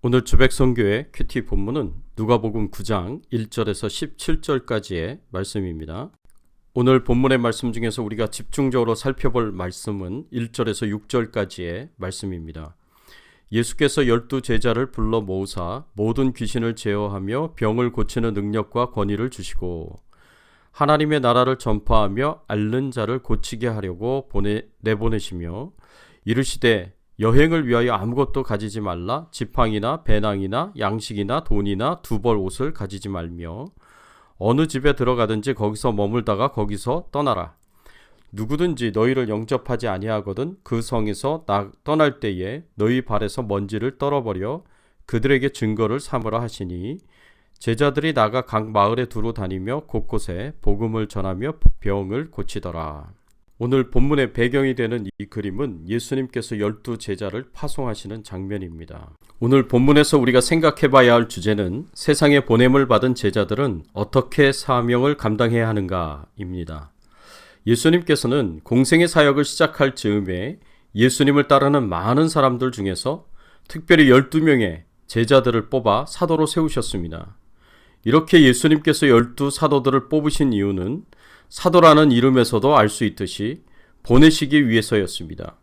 오늘 주백선교회 큐티 본문은 누가복음 9장 1절에서 17절까지의 말씀입니다. 오늘 본문의 말씀 중에서 우리가 집중적으로 살펴볼 말씀은 1절에서 6절까지의 말씀입니다. 예수께서 12 제자를 불러 모으사 모든 귀신을 제어하며 병을 고치는 능력과 권위를 주시고 하나님의 나라를 전파하며 앓는 자를 고치게 하려고 내보내시며 이르시되 여행을 위하여 아무것도 가지지 말라. 지팡이나 배낭이나 양식이나 돈이나 두 벌 옷을 가지지 말며 어느 집에 들어가든지 거기서 머물다가 거기서 떠나라. 누구든지 너희를 영접하지 아니하거든 그 성에서 떠날 때에 너희 발에서 먼지를 떨어버려 그들에게 증거를 삼으라 하시니 제자들이 나가 각 마을에 두루 다니며 곳곳에 복음을 전하며 병을 고치더라. 오늘 본문의 배경이 되는 이 그림은 예수님께서 12 제자를 파송하시는 장면입니다. 오늘 본문에서 우리가 생각해 봐야 할 주제는 세상에 보냄을 받은 제자들은 어떻게 사명을 감당해야 하는가입니다. 예수님께서는 공생의 사역을 시작할 즈음에 예수님을 따르는 많은 사람들 중에서 특별히 12명의 제자들을 뽑아 사도로 세우셨습니다. 이렇게 예수님께서 12 사도들을 뽑으신 이유는 사도라는 이름에서도 알 수 있듯이 보내시기 위해서였습니다.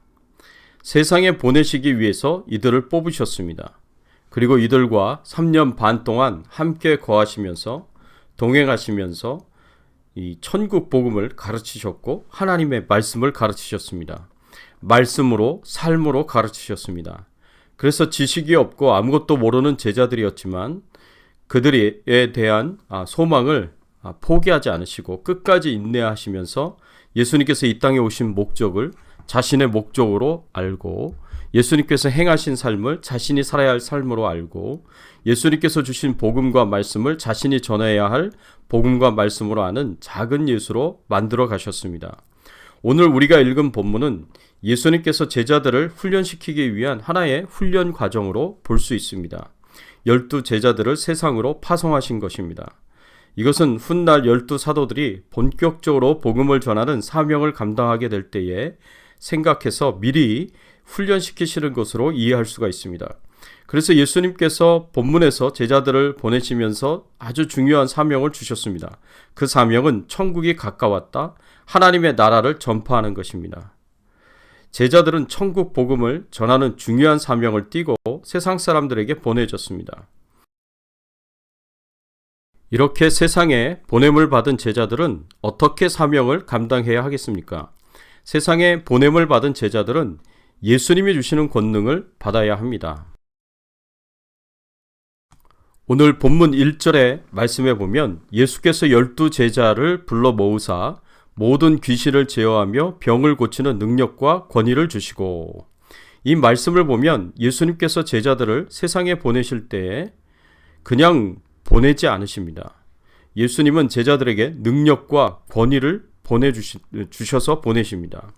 세상에 보내시기 위해서 이들을 뽑으셨습니다. 그리고 이들과 3년 반 동안 함께 거하시면서 동행하시면서 이 천국 복음을 가르치셨고 하나님의 말씀을 가르치셨습니다. 말씀으로 삶으로 가르치셨습니다. 그래서 지식이 없고 아무것도 모르는 제자들이었지만 그들에 대한 소망을 포기하지 않으시고 끝까지 인내하시면서 예수님께서 이 땅에 오신 목적을 자신의 목적으로 알고 예수님께서 행하신 삶을 자신이 살아야 할 삶으로 알고 예수님께서 주신 복음과 말씀을 자신이 전해야 할 복음과 말씀으로 아는 작은 예수로 만들어 가셨습니다. 오늘 우리가 읽은 본문은 예수님께서 제자들을 훈련시키기 위한 하나의 훈련 과정으로 볼 수 있습니다. 12 제자들을 세상으로 파송하신 것입니다. 이것은 훗날 12 사도들이 본격적으로 복음을 전하는 사명을 감당하게 될 때에 생각해서 미리 훈련시키시는 것으로 이해할 수가 있습니다. 그래서 예수님께서 본문에서 제자들을 보내시면서 아주 중요한 사명을 주셨습니다. 그 사명은 천국이 가까웠다. 하나님의 나라를 전파하는 것입니다. 제자들은 천국 복음을 전하는 중요한 사명을 띠고 세상 사람들에게 보내졌습니다. 이렇게 세상에 보냄을 받은 제자들은 어떻게 사명을 감당해야 하겠습니까? 세상에 보냄을 받은 제자들은 예수님이 주시는 권능을 받아야 합니다. 오늘 본문 1절의 말씀에 보면 예수께서 12 제자를 불러 모으사 모든 귀신을 제어하며 병을 고치는 능력과 권위를 주시고, 이 말씀을 보면 예수님께서 제자들을 세상에 보내실 때에 그냥 보내지 않으십니다. 예수님은 제자들에게 능력과 권위를 주셔서 보내십니다.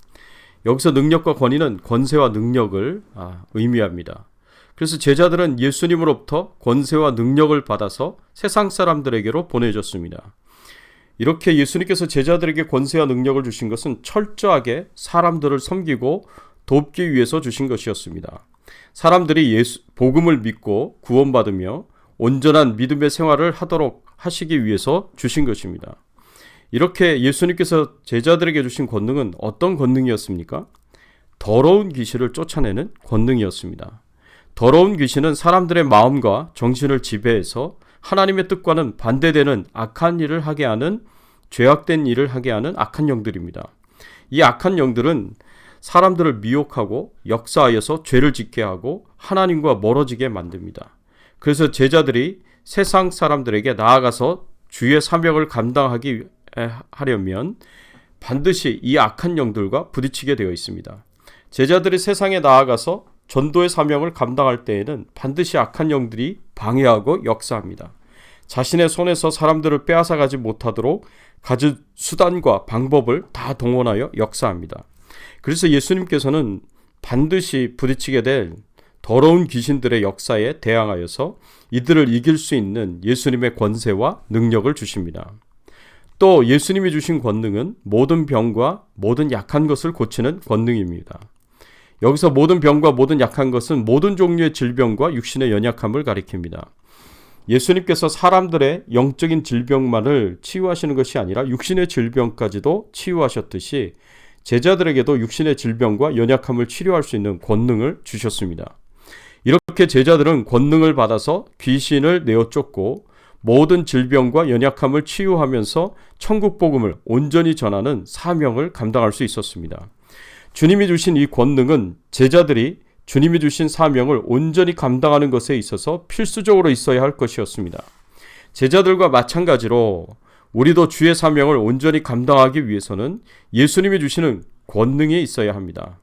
여기서 능력과 권위는 권세와 능력을 의미합니다. 그래서 제자들은 예수님으로부터 권세와 능력을 받아서 세상 사람들에게로 보내졌습니다. 이렇게 예수님께서 제자들에게 권세와 능력을 주신 것은 철저하게 사람들을 섬기고 돕기 위해서 주신 것이었습니다. 사람들이 복음을 믿고 구원받으며 온전한 믿음의 생활을 하도록 하시기 위해서 주신 것입니다. 이렇게 예수님께서 제자들에게 주신 권능은 어떤 권능이었습니까? 더러운 귀신을 쫓아내는 권능이었습니다. 더러운 귀신은 사람들의 마음과 정신을 지배해서 하나님의 뜻과는 반대되는 악한 일을 하게 하는, 죄악된 일을 하게 하는 악한 영들입니다. 이 악한 영들은 사람들을 미혹하고 역사하여서 죄를 짓게 하고 하나님과 멀어지게 만듭니다. 그래서 제자들이 세상 사람들에게 나아가서 주의 사명을 감당하기 하려면 반드시 이 악한 영들과 부딪히게 되어 있습니다. 제자들이 세상에 나아가서 전도의 사명을 감당할 때에는 반드시 악한 영들이 방해하고 역사합니다. 자신의 손에서 사람들을 빼앗아가지 못하도록 가진 수단과 방법을 다 동원하여 역사합니다. 그래서 예수님께서는 반드시 부딪히게 될 더러운 귀신들의 역사에 대항하여서 이들을 이길 수 있는 예수님의 권세와 능력을 주십니다. 또 예수님이 주신 권능은 모든 병과 모든 약한 것을 고치는 권능입니다. 여기서 모든 병과 모든 약한 것은 모든 종류의 질병과 육신의 연약함을 가리킵니다. 예수님께서 사람들의 영적인 질병만을 치유하시는 것이 아니라 육신의 질병까지도 치유하셨듯이 제자들에게도 육신의 질병과 연약함을 치료할 수 있는 권능을 주셨습니다. 이렇게 제자들은 권능을 받아서 귀신을 내어 쫓고 모든 질병과 연약함을 치유하면서 천국 복음을 온전히 전하는 사명을 감당할 수 있었습니다. 주님이 주신 이 권능은 제자들이 주님이 주신 사명을 온전히 감당하는 것에 있어서 필수적으로 있어야 할 것이었습니다. 제자들과 마찬가지로 우리도 주의 사명을 온전히 감당하기 위해서는 예수님이 주시는 권능이 있어야 합니다.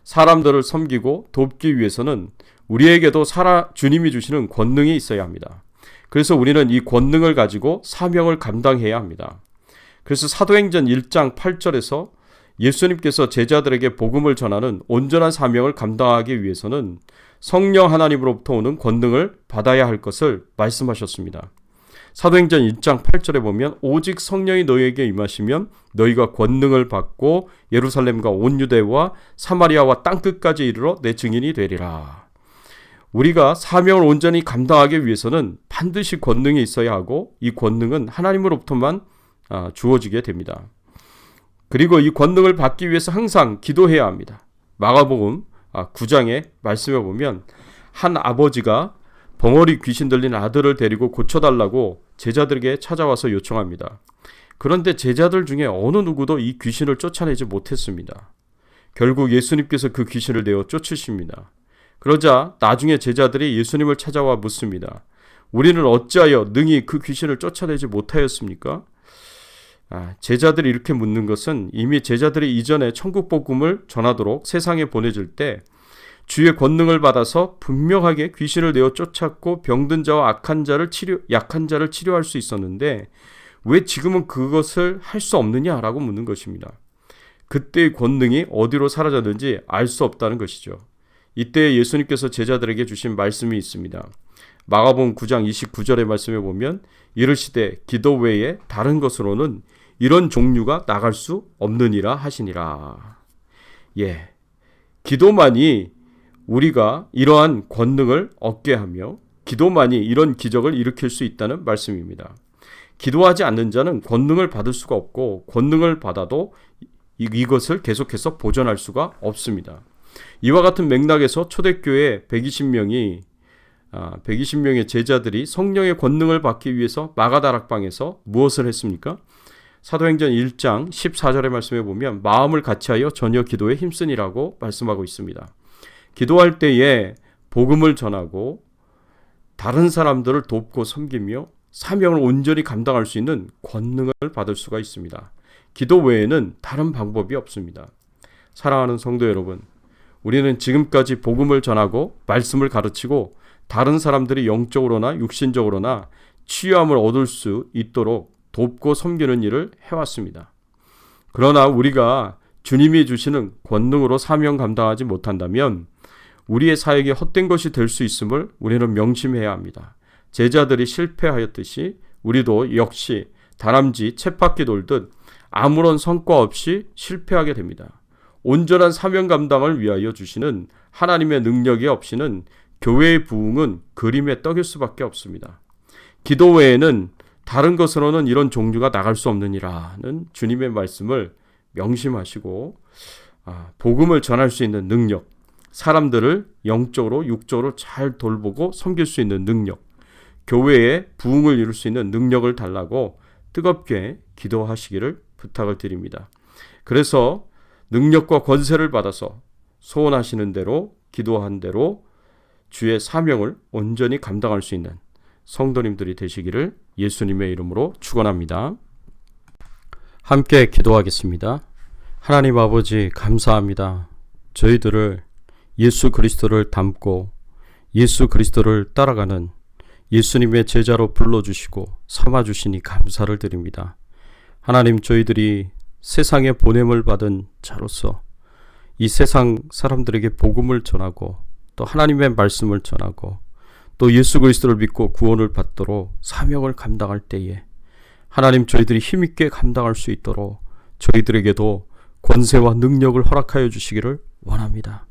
사람들을 섬기고 돕기 위해서는 우리에게도 주님이 주시는 권능이 있어야 합니다. 그래서 우리는 이 권능을 가지고 사명을 감당해야 합니다. 그래서 사도행전 1장 8절에서 예수님께서 제자들에게 복음을 전하는 온전한 사명을 감당하기 위해서는 성령 하나님으로부터 오는 권능을 받아야 할 것을 말씀하셨습니다. 사도행전 1장 8절에 보면 오직 성령이 너희에게 임하시면 너희가 권능을 받고 예루살렘과 온 유대와 사마리아와 땅끝까지 이르러 내 증인이 되리라. 우리가 사명을 온전히 감당하기 위해서는 반드시 권능이 있어야 하고 이 권능은 하나님으로부터만 주어지게 됩니다. 그리고 이 권능을 받기 위해서 항상 기도해야 합니다. 마가복음 9장의 말씀에 보면 한 아버지가 벙어리 귀신 들린 아들을 데리고 고쳐달라고 제자들에게 찾아와서 요청합니다. 그런데 제자들 중에 어느 누구도 이 귀신을 쫓아내지 못했습니다. 결국 예수님께서 그 귀신을 내어 쫓으십니다. 그러자 나중에 제자들이 예수님을 찾아와 묻습니다. 우리는 어찌하여 능히 그 귀신을 쫓아내지 못하였습니까? 제자들이 이렇게 묻는 것은 이미 제자들이 이전에 천국 복음을 전하도록 세상에 보내줄 때 주의 권능을 받아서 분명하게 귀신을 내어 쫓았고 병든 자와 약한 자를 치료할 수 있었는데 왜 지금은 그것을 할 수 없느냐라고 묻는 것입니다. 그때의 권능이 어디로 사라졌는지 알 수 없다는 것이죠. 이때 예수님께서 제자들에게 주신 말씀이 있습니다. 마가복음 9장 29절의 말씀에 보면 이르시되 기도 외에 다른 것으로는 이런 종류가 나갈 수 없느니라 하시니라. 기도만이 우리가 이러한 권능을 얻게 하며 기도만이 이런 기적을 일으킬 수 있다는 말씀입니다. 기도하지 않는 자는 권능을 받을 수가 없고 권능을 받아도 이것을 계속해서 보존할 수가 없습니다. 이와 같은 맥락에서 초대교회 120명의 제자들이 성령의 권능을 받기 위해서 마가다락방에서 무엇을 했습니까? 사도행전 1장 14절의 말씀에 보면 마음을 같이하여 전혀 기도에 힘쓰니라고 말씀하고 있습니다. 기도할 때에 복음을 전하고 다른 사람들을 돕고 섬기며 사명을 온전히 감당할 수 있는 권능을 받을 수가 있습니다. 기도 외에는 다른 방법이 없습니다. 사랑하는 성도 여러분, 우리는 지금까지 복음을 전하고 말씀을 가르치고 다른 사람들이 영적으로나 육신적으로나 치유함을 얻을 수 있도록 돕고 섬기는 일을 해왔습니다. 그러나 우리가 주님이 주시는 권능으로 사명 감당하지 못한다면 우리의 사역이 헛된 것이 될 수 있음을 우리는 명심해야 합니다. 제자들이 실패하였듯이 우리도 역시 다람쥐 쳇바퀴 돌듯 아무런 성과 없이 실패하게 됩니다. 온전한 사명 감당을 위하여 주시는 하나님의 능력이 없이는 교회의 부흥은 그림의 떡일 수밖에 없습니다. 기도 외에는 다른 것으로는 이런 종류가 나갈 수 없느니라는 주님의 말씀을 명심하시고 복음을 전할 수 있는 능력, 사람들을 영적으로 육적으로 잘 돌보고 섬길 수 있는 능력, 교회의 부흥을 이룰 수 있는 능력을 달라고 뜨겁게 기도하시기를 부탁을 드립니다. 그래서 능력과 권세를 받아서 소원하시는 대로 기도한 대로 주의 사명을 온전히 감당할 수 있는 성도님들이 되시기를 예수님의 이름으로 축원합니다. 함께 기도하겠습니다. 하나님 아버지 감사합니다. 저희들을 예수 그리스도를 닮고 예수 그리스도를 따라가는 예수님의 제자로 불러주시고 삼아주시니 감사를 드립니다. 하나님, 저희들이 세상에 보냄을 받은 자로서 이 세상 사람들에게 복음을 전하고 또 하나님의 말씀을 전하고 또 예수 그리스도를 믿고 구원을 받도록 사명을 감당할 때에 하나님, 저희들이 힘있게 감당할 수 있도록 저희들에게도 권세와 능력을 허락하여 주시기를 원합니다.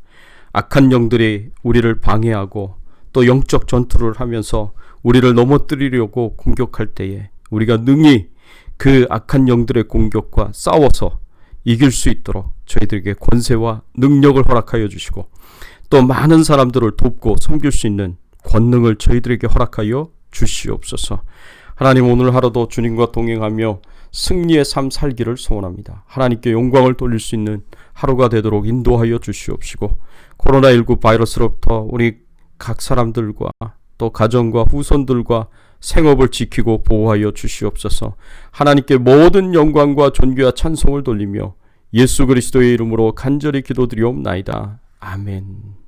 악한 영들이 우리를 방해하고 또 영적 전투를 하면서 우리를 넘어뜨리려고 공격할 때에 우리가 능히 그 악한 영들의 공격과 싸워서 이길 수 있도록 저희들에게 권세와 능력을 허락하여 주시고 또 많은 사람들을 돕고 섬길 수 있는 권능을 저희들에게 허락하여 주시옵소서. 하나님, 오늘 하루도 주님과 동행하며 승리의 삶 살기를 소원합니다. 하나님께 영광을 돌릴 수 있는 하루가 되도록 인도하여 주시옵시고, 코로나19 바이러스로부터 우리 각 사람들과 또 가정과 후손들과 생업을 지키고 보호하여 주시옵소서. 하나님께 모든 영광과 존귀와 찬송을 돌리며 예수 그리스도의 이름으로 간절히 기도드리옵나이다. 아멘.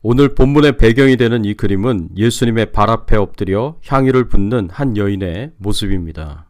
오늘 본문의 배경이 되는 이 그림은 예수님의 발 앞에 엎드려 향유를 붓는 한 여인의 모습입니다.